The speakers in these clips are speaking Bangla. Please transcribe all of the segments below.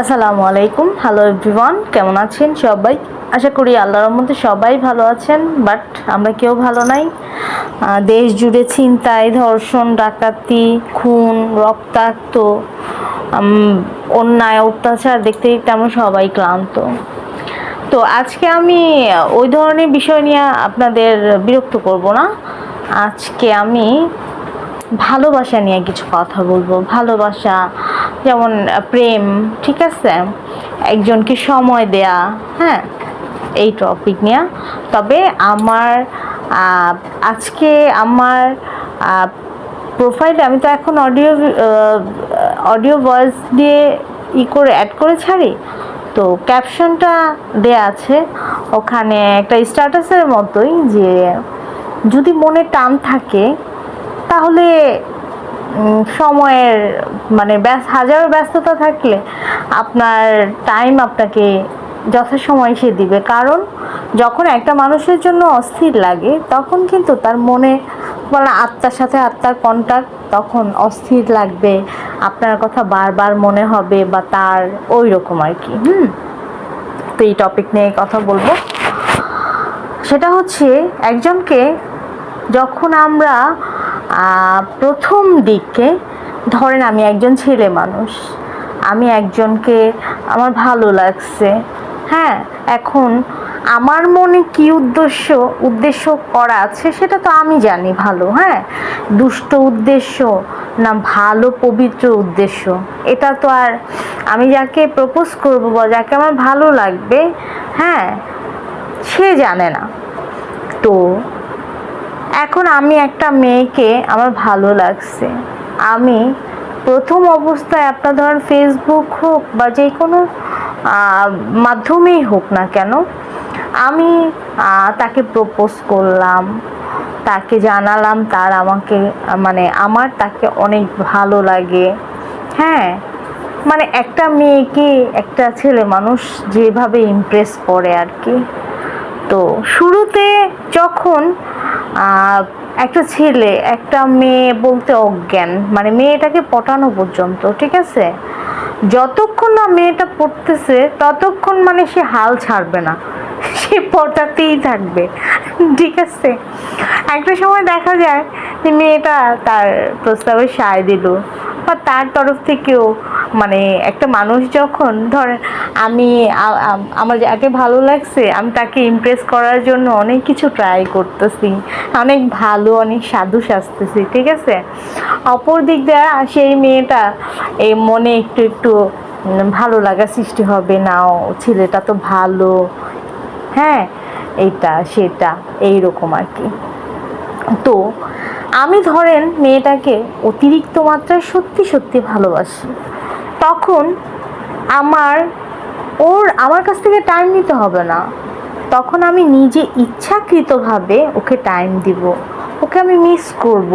আসসালামু আলাইকুম। হ্যালো এভরিওয়ান, কেমন আছেন সবাই? আশা করি আল্লাহর রহমতে সবাই ভালো আছেন, বাট আমরা কেউ ভালো নাই। দেশ জুড়ে ছিনতাই, ধর্ষণ, ডাকাতি, খুন, রক্তাক্ত, অন্যায়, অত্যাচার দেখতে দেখতে আমরা সবাই ক্লান্ত। তো আজকে আমি ওই ধরনের বিষয় নিয়ে আপনাদের বিরক্ত করব না। আজকে আমি ভালোবাসা নিয়ে কিছু কথা বলবো। ভালোবাসা যেমন প্রেম, ঠিক আছে, একজনকে সময় দেয়া, হ্যাঁ, এই টপিক নিয়ে। তবে আজকে আমার প্রোফাইলে আমি তো এখন অডিও ভয়েস দিয়ে করে অ্যাড করে ছাড়ি, তো ক্যাপশনটা দেয়া আছে ওখানে একটা স্ট্যাটাসের মতোই, যে যদি মনে টান থাকে তাহলে সময়ের মানে হাজারো ব্যস্ততা থাকলে আপনার টাইম আপনাকে যথাসময় সে দিবে। কারণ যখন একটা মানুষের জন্য অস্থির লাগে তখন কিন্তু তার মনে বলা আত্মার সাথে আত্মার কন্টাক্ট, তখন অস্থির লাগবে, আপনার কথা বারবার মনে হবে, বা তার ওই রকম আর কি। তো এই টপিক নিয়ে কথা বলবো। সেটা হচ্ছে, একজনকে যখন আমরা প্রথম দিকে, ধরেন আমি একজন ছেলে মানুষ, আমি একজনকে আমার ভালো লাগছে, হ্যাঁ, এখন আমার মনে কি উদ্দেশ্য করা আছে সেটা তো আমি জানি ভালো, হ্যাঁ, দুষ্ট উদ্দেশ্য না ভালো পবিত্র উদ্দেশ্য, এটা তো আর আমি যাকে প্রপোজ করবো বা যাকে আমার ভালো লাগবে, হ্যাঁ, সে জানে না। তো এখন আমি একটা মেয়েকে আমার ভালো লাগছে, আমি প্রথম অবস্থায় আপনার ধরেন ফেসবুক হোক বা যে কোনো মাধ্যমেই হোক না কেন, আমি তাকে প্রপোজ করলাম, তাকে জানালাম তার আমাকে মানে আমার তাকে অনেক ভালো লাগে, হ্যাঁ, মানে একটা মেয়েকে একটা ছেলে মানুষ যেভাবে ইমপ্রেস করে আর কি। তো শুরুতে যখন একটা ছেলে একটা মেয়ে বলতে অজ্ঞান, মানে মেয়েটাকে পটানো পর্যন্ত, ঠিক আছে, যতক্ষণ না মেয়েটা পড়তেছে ততক্ষণ মানে সে হাল ছাড়বে না, সে পটাতেই থাকবে, ঠিক আছে। একটা সময় দেখা যায় যে মেয়েটা তার প্রস্তাবে সায় দিল, বা তার তরফ থেকেও, মানে একটা মানুষ যখন ধরেন আমার যাকে ভালো লাগছে আমি তাকে ইমপ্রেস করার জন্য অনেক কিছু ট্রাই করতেছি, অনেক ভালো অনেক সাধু সাজতেছি, ঠিক আছে, অপর দিক দিয়ে সেই মেয়েটা এই মনে একটু একটু ভালো লাগা সৃষ্টি হবে, নাও ছেলেটা তো ভালো, হ্যাঁ, এটা সেটা এইরকম আর কি। তো আমি ধরেন মেয়েটাকে অতিরিক্ত মাত্রায় সত্যি সত্যি ভালোবাসি, তখন আমার কাছ থেকে টাইম নিতে হবে না, তখন আমি নিজে ইচ্ছাকৃতভাবে ওকে টাইম দিব, ওকে আমি মিস করব,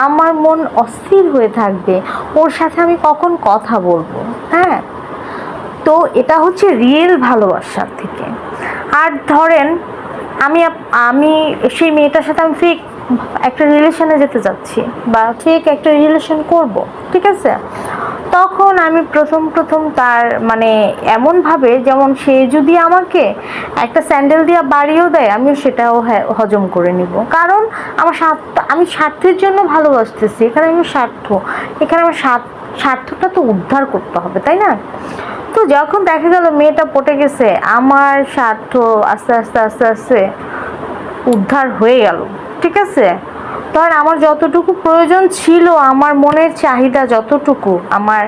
আমার মন অস্থির হয়ে থাকবে, ওর সাথে আমি কখন কথা বলবো, হ্যাঁ। তো এটা হচ্ছে রিয়েল ভালোবাসার থেকে। আর ধরেন আমি সেই মেয়েটার সাথে আমি ফেক একটা রিলেশনে যেতে চাচ্ছি বা ফেক একটা রিলেশন করব, ঠিক আছে, তখন আমি প্রথম তার মানে এমনভাবে, যেমন সে যদি আমাকে একটা স্যান্ডেল দিয়ে বাড়িও দেয় আমিও সেটাও হজম করে নিব, কারণ আমি স্বার্থের জন্য ভালোবাসতেছি, এখানে এখানে আমার স্বার্থটা তো উদ্ধার করতে হবে, তাই না। তো যখন দেখা গেল মেয়েটা পটে গেছে, আমার স্বার্থ আস্তে আস্তে আস্তে আস্তে উদ্ধার হয়ে গেল, ঠিক আছে, তখন আমার যতটুকু প্রয়োজন ছিল, আমার মনের চাহিদা যতটুকু, আমার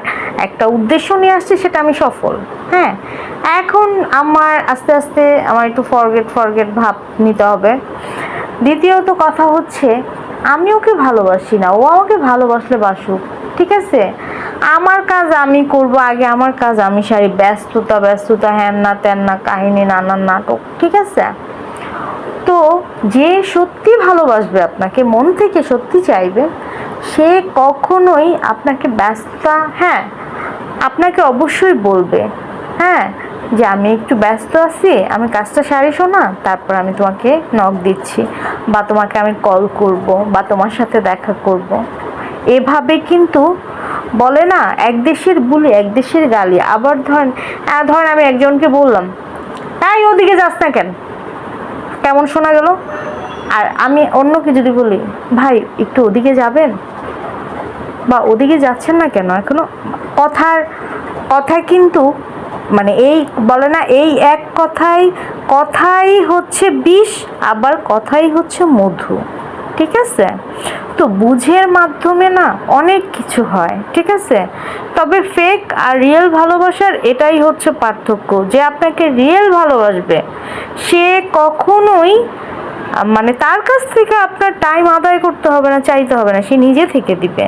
একটা উদ্দেশ্য নিয়ে আসছে, সেটা আমি সফল, হ্যাঁ। এখন আমার আস্তে আস্তে আমার একটু ফরগেট ভাব নিতে হবে। দ্বিতীয়ত কথা হচ্ছে, আমি ওকে ভালোবাসি না, ও আমাকে ভালোবাসলে বাসুক, ঠিক আছে, আমার কাজ আমি করব, আগে আমার কাজ আমি সারি, ব্যস্ততা হ্যান না ত্যান না, কাহিনী নানান নাটক, ঠিক আছে। তো যে সত্যি ভালোবাসবে আপনাকে, মন থেকে সত্যি চাইবে, সে কখনোই আপনাকে ব্যস্ততা, হ্যাঁ, আপনাকে অবশ্যই বলবে, হ্যাঁ, যে আমি একটু ব্যস্ত আছি, আমি কাজটা সারি শোনা, তারপর আমি তোমাকে নক দিচ্ছি, বা তোমাকে আমি কল করব, বা তোমার সাথে দেখা করব। এভাবে কিন্তু বলে না, এক দেশের বুলি এক দেশের গালি। আবার ধরেন আমি একজনকে বললাম, তাই ওদিকে যাস না কেন, কেমন শোনা গেল? আর আমি অন্যকে যদি বলি, ভাই একটু ওদিকে যাবেন, বা ওদিকে যাচ্ছেন না কেন এখনো, কথায় কিন্তু মানে এই বলে না, এই এক কথাই হচ্ছে বিষ, আবার কথাই হচ্ছে মধু। ঠিক আছে, তো বুঝের মাধ্যমে না অনেক কিছু হয়। ঠিক আছে, তবে ফেক আর রিয়েল ভালোবাসার এটাই হচ্ছে পার্থক্য, যে আপনাকে রিয়েল ভালোবাসবে সে কখনোই মানে তার কাছ থেকে আপনার টাইম আদায় করতে হবে না, চাইতে হবে না, সে নিজে থেকে দিবে।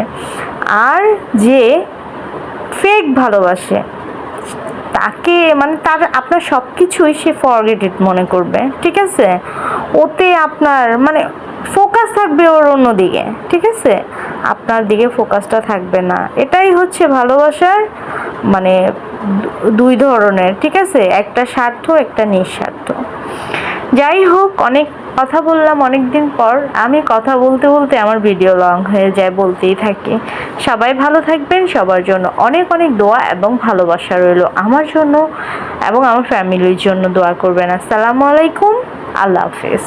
আর যে ফেক ভালোবাসে তাকে মানে আপনার সব কিছুই সে ফরগেটেড মনে করবে। ঠিক আছে, ওতে আপনার মানে ফোকাস থাকবে ওর অন্যদিকে। ঠিক আছে, আপনার দিকে ফোকাসটা থাকবে না। এটাই হচ্ছে ভালোবাসার মানে দুই ধরনের। ঠিক আছে, একটা স্বার্থ, একটা নিঃস্বার্থ। যাই হোক, অনেক কথা বললাম অনেক দিন পর। আমি কথা বলতে বলতে আমার ভিডিও লং হয়ে যায়, বলতেই থাকি। সবাই ভালো থাকবেন, সবার জন্য অনেক অনেক দোয়া এবং ভালোবাসা রইল। আমার জন্য এবং আমার ফ্যামিলির জন্য দোয়া করবেন। আসসালামু আলাইকুম, আল্লাহ হাফেজ।